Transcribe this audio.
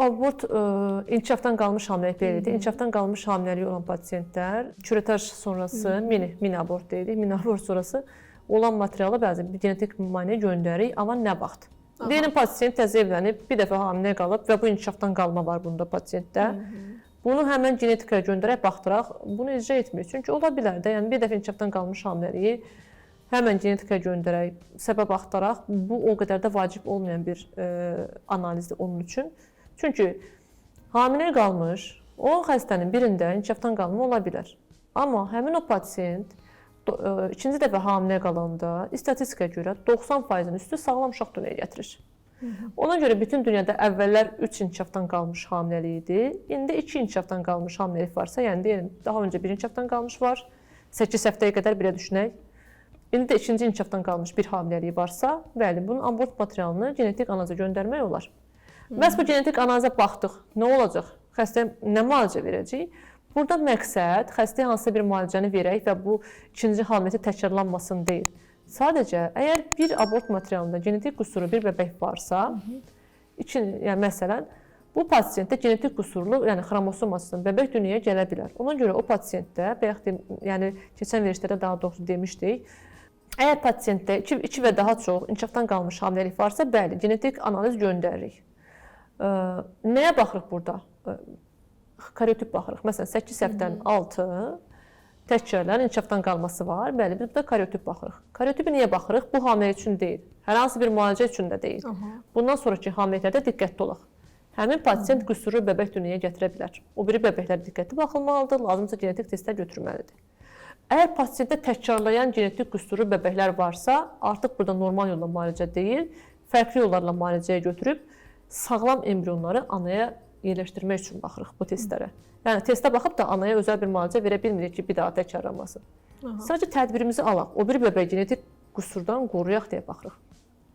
abort inkişafdan qalmış hamiləlik belədir. İnkişafdan qalmış hamiləliyi olan pasiyentlər küretaj sonrası mini abort deyirik. Mini abort sonrası olan materialı bəzən bir genetik müayinəyə göndəririk, amma nə vaxt? Deyilin pasiyent təzə evlənib, bir dəfə hamilə qalıb və bu inkişafdan qalma var bunda pasiyentdə. Bunu həmən genetikaya göndərək, baxdıraq, bunu icra etmirik. Çünki ola bilər də, yəni bir dəfə inkişafdan qalmış hamiləliyi həmən genetikaya göndərək, səbəb axtaraq, bu o qədər də vacib olmayan bir analizdir onun üçün. Çünki hamilə qalmış, o xəstənin birində inkişafdan qalma ola bilər. Amma həmin o pasiyent ikinci dəfə hamilə qalanda statistikaya görə 90%-in üstü sağlam uşaq dünyaya gətirir. Ona görə bütün dünyada əvvəllər 3 inkişafdan qalmış hamiləlik idi. İndi 2 inkişafdan qalmış hamiləlik varsa, yəni deyəlim, daha öncə 1 inkişafdan qalmış var, 8 həftəyə qədər belə düşünək. İndi də 2-ci inkişafdan qalmış bir hamiləliyi varsa, bəli, bunun abort materialını genetik analiza göndərmək olar. Məhz bu genetik analiza baxdıq, nə olacaq? Xəstəyə nə müalicə verəcəyik? Burada məqsəd xəstəyə hansısa bir müalicəni verək və bu ikinci hamiləti təkrarlanmasın deyil. Sadəcə, əgər bir abort materialında genetik qüsuru bir bəbək varsa, yəni məsələn, bu pasiyentdə genetik qüsurlu, yəni xromosomasının bəbək dünyaya gələ bilər. Ona görə o pasiyentdə, yəni keçən verilişlərdə daha doğrusu demişdik, əgər pasiyentdə 2 və daha çox inkişafdan qalmış hamiləlik varsa, bəli, genetik analiz göndəririk. Nəyə baxırıq burada? Karyotip baxırıq. Məsələn, 8 həftədən altı təkrarlanan inkişafdan qalması var. Bəli, biz burada karyotip baxırıq. Karyotipi niyə baxırıq? Bu hamilə üçün deyil. Hər hansı bir müalicə üçün də deyil. Bundan sonraki hamilələrdə diqqətli olaq. Həmin pasiyent qüsurlu bəbək dünyaya gətirə bilər. O biri bəbəklər diqqətli baxılmalıdır, lazımsa genetik testlər götürülməlidir. Əgər pasiyentdə təkrarlayan genetik qüsurlu bəbəklər varsa, artıq burada normal yolla müalicə deyil, fərqli yollarla müalicəyə götürüb sağlam embrionları anaya yerləşdirmək üçün baxırıq bu testlərə. Yəni testə baxıb da anaya özəl bir müalicə verə bilmirik ki, bir daha təkrarlanmasın. Sadəcə tədbirimizi alaq, o bir bəbəyi genetik qüsurdan qoruyaq deyə baxırıq.